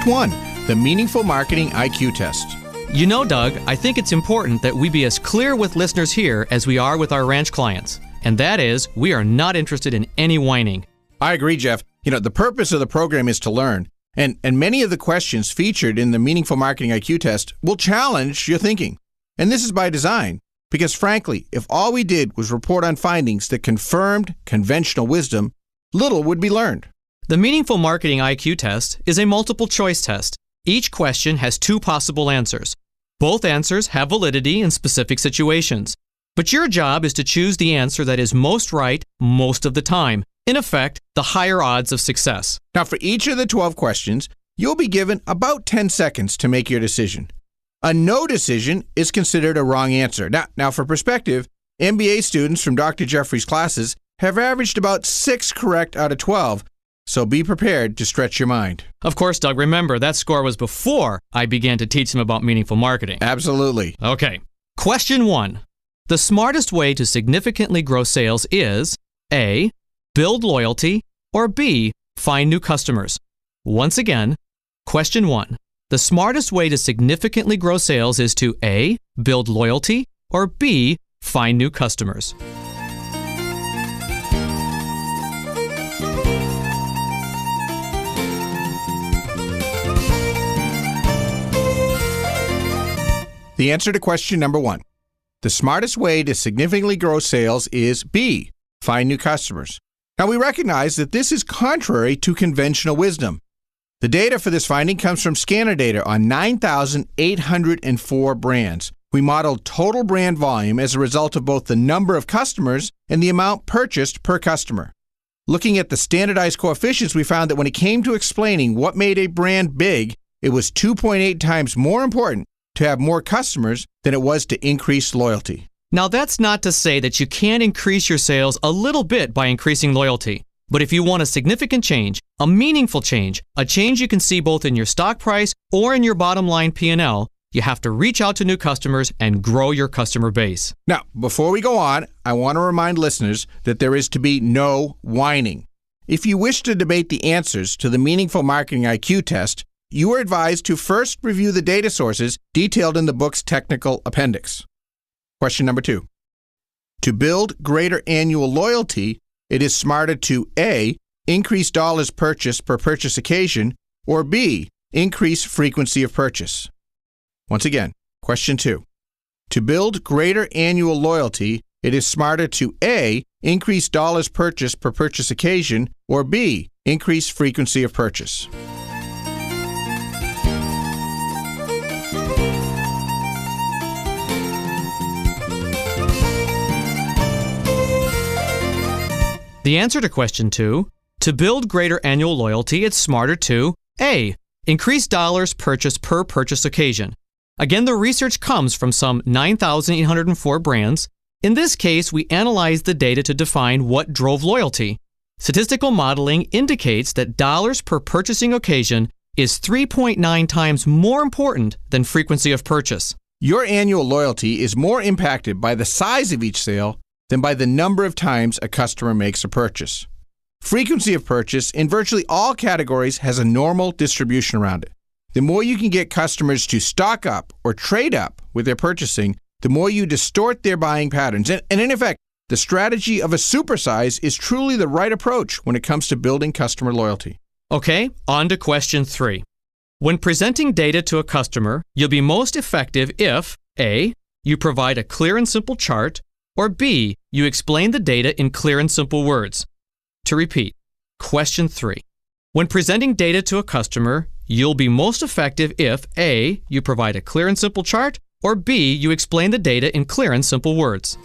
Step 1. The Meaningful Marketing IQ Test. You know, Doug, I think it's important that we be as clear with listeners here as we are with our ranch clients. And that is, we are not interested in any whining. I agree, Jeff. The purpose of the program is to learn. And many of the questions featured in the Meaningful Marketing IQ Test will challenge your thinking. And this is by design. Because frankly, if all we did was report on findings that confirmed conventional wisdom, little would be learned. The Meaningful Marketing IQ Test is a multiple choice test. Each question has 2 possible answers. Both answers have validity in specific situations. But your job is to choose the answer that is most right most of the time. In effect, the higher odds of success. Now, for each of the 12 questions, you'll be given about 10 seconds to make your decision. A no decision is considered a wrong answer. Now, for perspective, MBA students from Dr. Jeffrey's classes have averaged about 6 correct out of 12, so be prepared to stretch your mind. Of course, Doug, remember, that score was before I began to teach them about meaningful marketing. Absolutely. Okay. Question 1. The smartest way to significantly grow sales is A. Build loyalty, or B. Find new customers. Once again, question 1. The smartest way to significantly grow sales is to A. Build loyalty, or B. Find new customers. The answer to question number 1. The smartest way to significantly grow sales is B. Find new customers. Now, we recognize that this is contrary to conventional wisdom. The data for this finding comes from scanner data on 9,804 brands. We modeled total brand volume as a result of both the number of customers and the amount purchased per customer. Looking at the standardized coefficients, we found that when it came to explaining what made a brand big, it was 2.8 times more important to have more customers than it was to increase loyalty. Now, that's not to say that you can't increase your sales a little bit by increasing loyalty. But if you want a significant change, a meaningful change, a change you can see both in your stock price or in your bottom line P&L, you have to reach out to new customers and grow your customer base. Now, before we go on, I want to remind listeners that there is to be no whining. If you wish to debate the answers to the Meaningful Marketing IQ Test, you are advised to first review the data sources detailed in the book's technical appendix. Question number 2. To build greater annual loyalty, it is smarter to A. Increase dollars purchased per purchase occasion, or B. Increase frequency of purchase. Once again, question 2. To build greater annual loyalty, it is smarter to A. Increase dollars purchased per purchase occasion, or B. Increase frequency of purchase. The answer to question 2, to build greater annual loyalty, it's smarter to A. Increase dollars purchased per purchase occasion. Again, the research comes from some 9,804 brands. In this case, we analyzed the data to define what drove loyalty. Statistical modeling indicates that dollars per purchasing occasion is 3.9 times more important than frequency of purchase. Your annual loyalty is more impacted by the size of each sale than by the number of times a customer makes a purchase. Frequency of purchase in virtually all categories has a normal distribution around it. The more you can get customers to stock up or trade up with their purchasing, the more you distort their buying patterns. And in effect, the strategy of a supersize is truly the right approach when it comes to building customer loyalty. Okay, on to question 3. When presenting data to a customer, you'll be most effective if A. You provide a clear and simple chart, or B. You explain the data in clear and simple words. To repeat, question 3. When presenting data to a customer, you'll be most effective if A. You provide a clear and simple chart, or B. You explain the data in clear and simple words.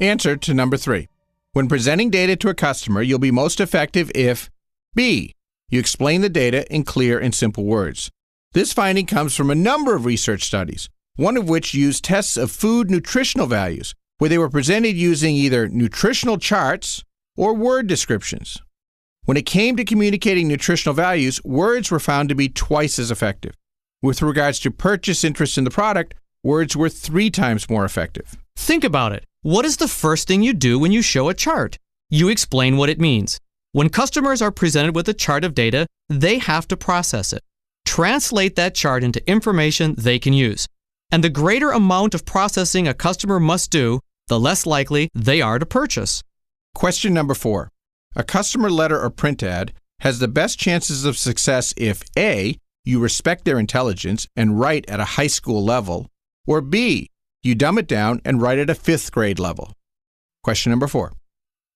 Answer to number 3. When presenting data to a customer, you'll be most effective if B. You explain the data in clear and simple words. This finding comes from a number of research studies, one of which used tests of food nutritional values, where they were presented using either nutritional charts or word descriptions. When it came to communicating nutritional values, words were found to be twice as effective. With regards to purchase interest in the product, words were 3 times more effective. Think about it. What is the first thing you do when you show a chart? You explain what it means. When customers are presented with a chart of data, they have to process it. Translate that chart into information they can use. And the greater amount of processing a customer must do, the less likely they are to purchase. Question number 4. A customer letter or print ad has the best chances of success if A, you respect their intelligence and write at a high school level, or B, you dumb it down and write at a 5th grade level. Question number 4.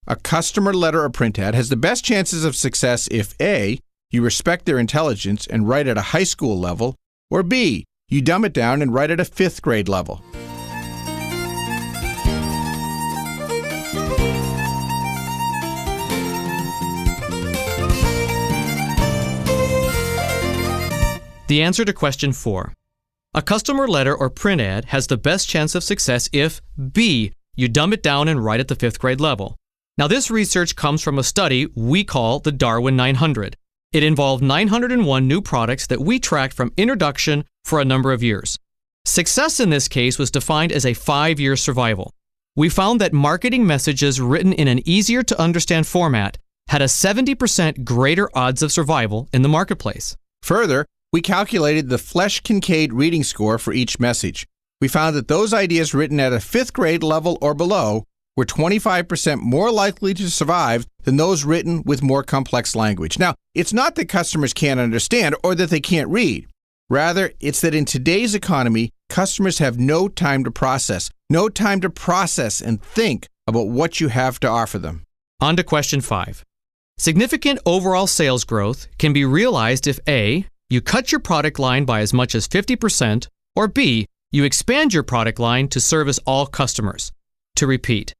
A customer letter or print ad has the best chances of success if A, you respect their intelligence and write at a high school level, or B, you dumb it down and write at a 5th grade level. The answer to question 4. A customer letter or print ad has the best chance of success if B, you dumb it down and write at the 5th grade level. Now, this research comes from a study we call the Darwin 900. It involved 901 new products that we tracked from introduction for a number of years. Success in this case was defined as a 5-year survival. We found that marketing messages written in an easier-to-understand format had a 70% greater odds of survival in the marketplace. Further, we calculated the Flesch-Kincaid reading score for each message. We found that those ideas written at a 5th grade level or below were 25% more likely to survive than those written with more complex language. Now, it's not that customers can't understand or that they can't read. Rather, it's that in today's economy, customers have no time to process and think about what you have to offer them. On to question 5. Significant overall sales growth can be realized if A, you cut your product line by as much as 50%, or B, you expand your product line to service all customers. To repeat,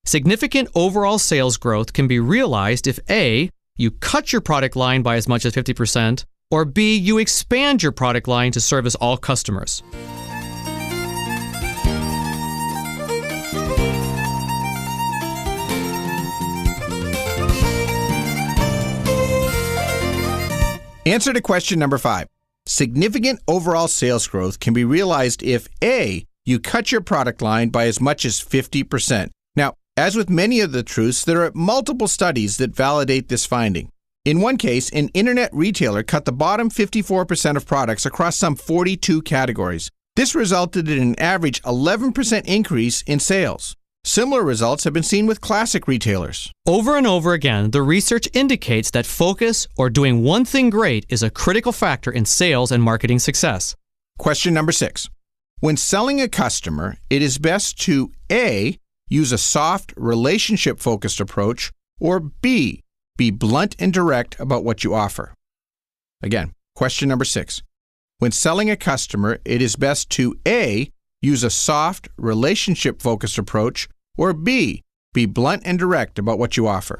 significant overall sales growth can be realized if A, you cut your product line by as much as 50%, or B, you expand your product line to service all customers. Answer to question number 5. Significant overall sales growth can be realized if A, you cut your product line by as much as 50%. Now, as with many of the truths, there are multiple studies that validate this finding. In one case, an internet retailer cut the bottom 54% of products across some 42 categories. This resulted in an average 11% increase in sales. Similar results have been seen with classic retailers. Over and over again, the research indicates that focus or doing one thing great is a critical factor in sales and marketing success. Question number 6. When selling a customer, it is best to A, use a soft, relationship-focused approach, or B, be blunt and direct about what you offer. Again, question number 6. When selling a customer, it is best to A, use a soft, relationship-focused approach, or B, be blunt and direct about what you offer.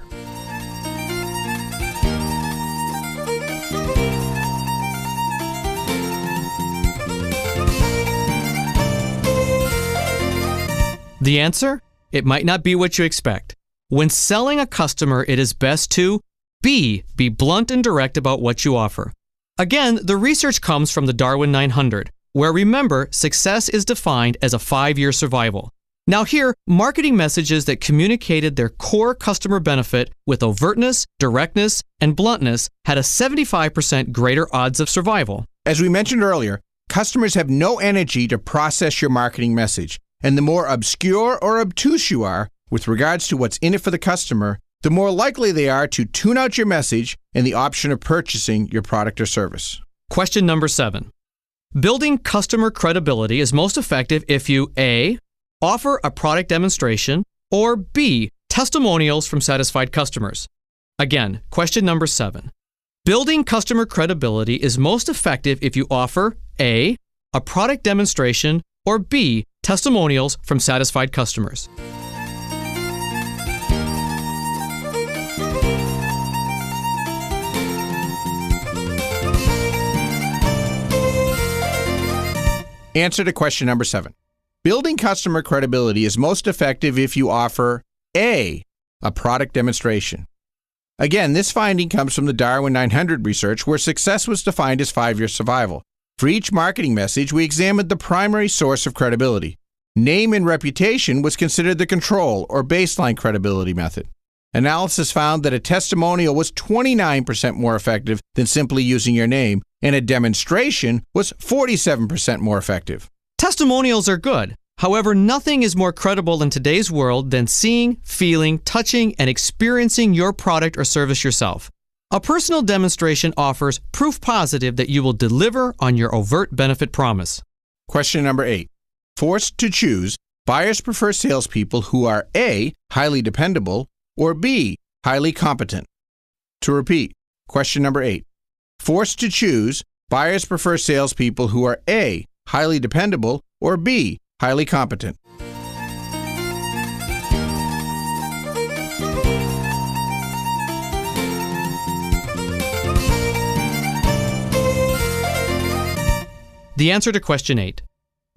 The answer? It might not be what you expect. When selling a customer, it is best to B, be blunt and direct about what you offer. Again, the research comes from the Darwin 900, where remember, success is defined as a 5-year survival. Now here, marketing messages that communicated their core customer benefit with overtness, directness, and bluntness had a 75% greater odds of survival. As we mentioned earlier, customers have no energy to process your marketing message, and the more obscure or obtuse you are with regards to what's in it for the customer, the more likely they are to tune out your message and the option of purchasing your product or service. Question number 7. Building customer credibility is most effective if you A, offer a product demonstration, or B, testimonials from satisfied customers. Again, question number 7. Building customer credibility is most effective if you offer A, a product demonstration, or B, testimonials from satisfied customers. Answer to question number 7. Building customer credibility is most effective if you offer A, a product demonstration. Again, this finding comes from the Darwin 900 research where success was defined as 5-year survival. For each marketing message, we examined the primary source of credibility. Name and reputation was considered the control or baseline credibility method. Analysis found that a testimonial was 29% more effective than simply using your name, and a demonstration was 47% more effective. Testimonials are good. However, nothing is more credible in today's world than seeing, feeling, touching, and experiencing your product or service yourself. A personal demonstration offers proof positive that you will deliver on your overt benefit promise. Question number 8. Forced to choose, buyers prefer salespeople who are A, highly dependable, or B, highly competent. To repeat, question number 8. Forced to choose, buyers prefer salespeople who are A, highly dependable, or B, highly competent. The answer to question 8.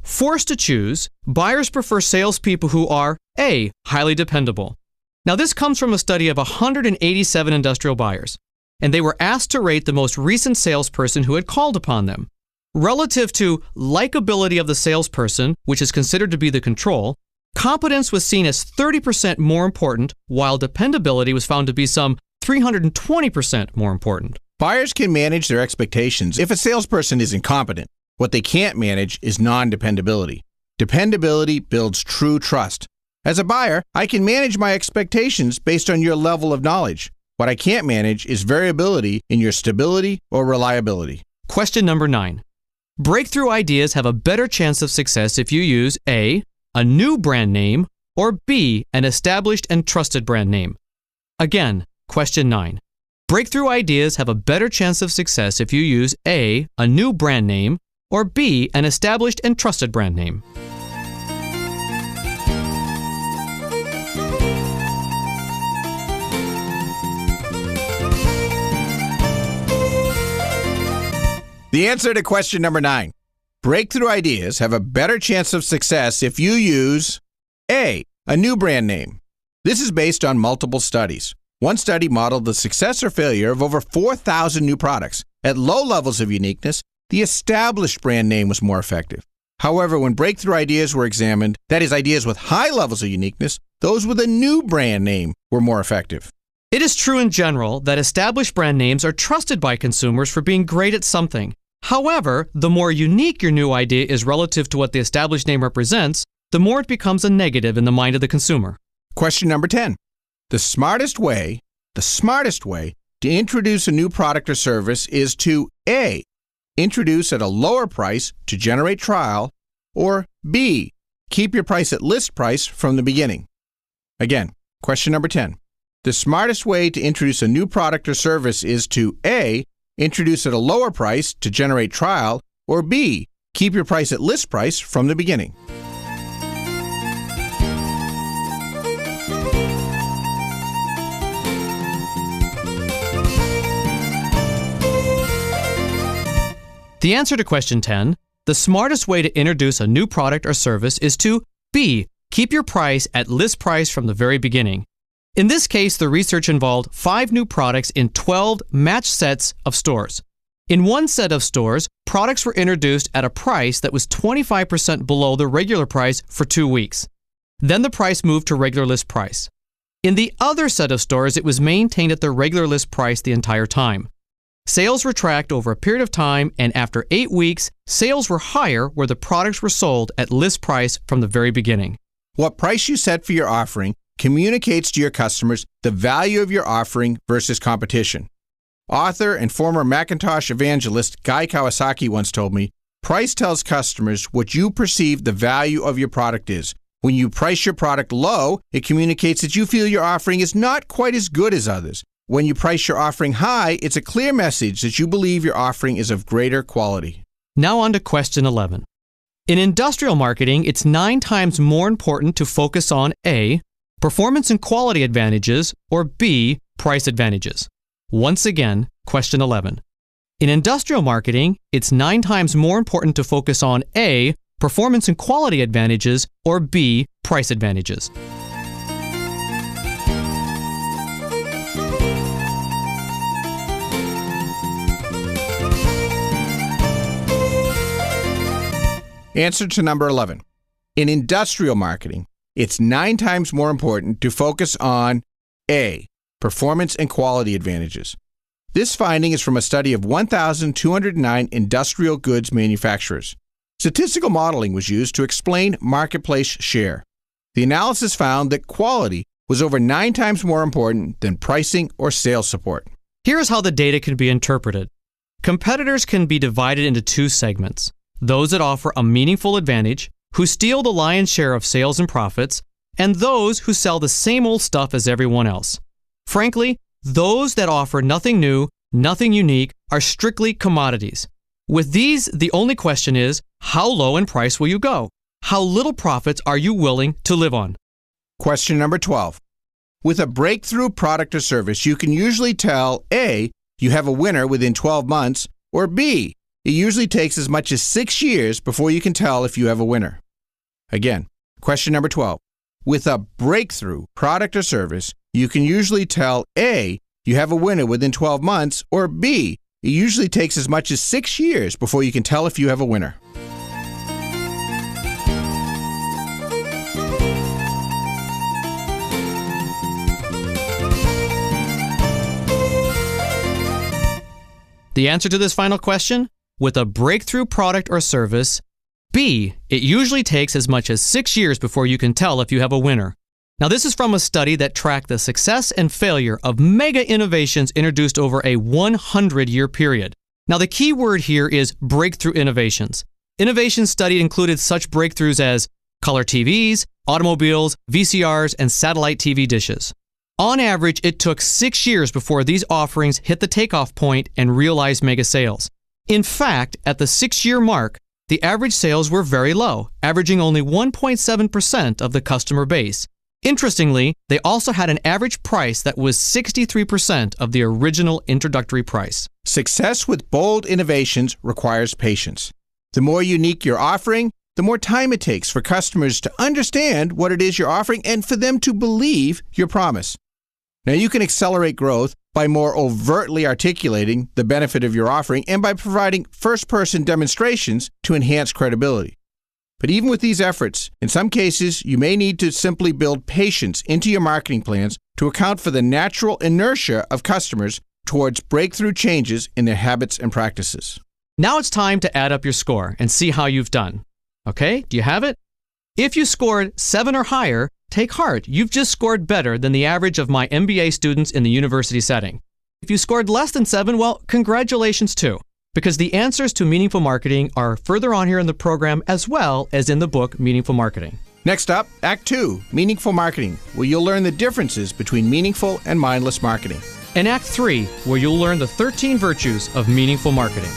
Forced to choose, buyers prefer salespeople who are A, highly dependable. Now, this comes from a study of 187 industrial buyers, and they were asked to rate the most recent salesperson who had called upon them. Relative to likability of the salesperson, which is considered to be the control, competence was seen as 30% more important, while dependability was found to be some 320% more important. Buyers can manage their expectations if a salesperson is incompetent. What they can't manage is non-dependability. Dependability builds true trust. As a buyer, I can manage my expectations based on your level of knowledge. What I can't manage is variability in your stability or reliability. Question number 9. Breakthrough ideas have a better chance of success if you use A, a new brand name, or B, an established and trusted brand name. Again, question 9. Breakthrough ideas have a better chance of success if you use A, a new brand name, or B, an established and trusted brand name. The answer to question number 9. Breakthrough ideas have a better chance of success if you use A, a new brand name. This is based on multiple studies. One study modeled the success or failure of over 4,000 new products. At low levels of uniqueness, the established brand name was more effective. However, when breakthrough ideas were examined, that is, ideas with high levels of uniqueness, those with a new brand name were more effective. It is true in general that established brand names are trusted by consumers for being great at something. However, the more unique your new idea is relative to what the established name represents, the more it becomes a negative in the mind of the consumer. Question number 10. The smartest way to introduce a new product or service is to A, introduce at a lower price to generate trial, or B, keep your price at list price from the beginning. Again, question number 10. The smartest way to introduce a new product or service is to A, introduce at a lower price to generate trial, or B, keep your price at list price from the beginning. The answer to question 10, the smartest way to introduce a new product or service is to B, keep your price at list price from the very beginning. In this case, the research involved 5 new products in 12 matched sets of stores. In one set of stores, products were introduced at a price that was 25% below the regular price for 2 weeks. Then the price moved to regular list price. In the other set of stores, it was maintained at the regular list price the entire time. Sales were tracked over a period of time, and after 8 weeks, sales were higher where the products were sold at list price from the very beginning. What price you set for your offering communicates to your customers the value of your offering versus competition. Author and former Macintosh evangelist Guy Kawasaki once told me, price tells customers what you perceive the value of your product is. When you price your product low, it communicates that you feel your offering is not quite as good as others. When you price your offering high, it's a clear message that you believe your offering is of greater quality. Now on to question 11. In industrial marketing, it's 9 times more important to focus on A, performance and quality advantages, or B, price advantages. Once again, question 11. In industrial marketing, it's 9 times more important to focus on A, performance and quality advantages, or B, price advantages. Answer to number 11. In industrial marketing, it's 9 times more important to focus on A, performance and quality advantages. This finding is from a study of 1,209 industrial goods manufacturers. Statistical modeling was used to explain marketplace share. The analysis found that quality was over 9 times more important than pricing or sales support. Here's how the data can be interpreted. Competitors can be divided into 2 segments. Those that offer a meaningful advantage, who steal the lion's share of sales and profits, and those who sell the same old stuff as everyone else. Frankly, those that offer nothing new, nothing unique, are strictly commodities. With these, the only question is, how low in price will you go? How little profits are you willing to live on? Question number 12. With a breakthrough product or service, you can usually tell A, you have a winner within 12 months, or B, it usually takes as much as 6 years before you can tell if you have a winner. Again, question number 12. With a breakthrough product or service, you can usually tell A, you have a winner within 12 months, or B, it usually takes as much as 6 years before you can tell if you have a winner. The answer to this final question? With a breakthrough product or service, B, it usually takes as much as 6 years before you can tell if you have a winner. Now, this is from a study that tracked the success and failure of mega innovations introduced over a 100-year period. Now, the key word here is breakthrough innovations. Innovations studied included such breakthroughs as color TVs, automobiles, VCRs, and satellite TV dishes. On average, it took 6 years before these offerings hit the takeoff point and realized mega sales. In fact, at the 6-year mark, the average sales were very low, averaging only 1.7% of the customer base. Interestingly, they also had an average price that was 63% of the original introductory price. Success with bold innovations requires patience. The more unique your offering, the more time it takes for customers to understand what it is you're offering and for them to believe your promise. Now, you can accelerate growth by more overtly articulating the benefit of your offering and by providing first-person demonstrations to enhance credibility. But even with these efforts, in some cases, you may need to simply build patience into your marketing plans to account for the natural inertia of customers towards breakthrough changes in their habits and practices. Now it's time to add up your score and see how you've done. Okay, do you have it? If you scored 7 or higher, take heart. You've just scored better than the average of my MBA students in the university setting. If you scored less than 7, well, congratulations too, because the answers to meaningful marketing are further on here in the program as well as in the book Meaningful Marketing. Next up, Act 2, Meaningful Marketing, where you'll learn the differences between meaningful and mindless marketing. And Act 3, where you'll learn the 13 virtues of meaningful marketing.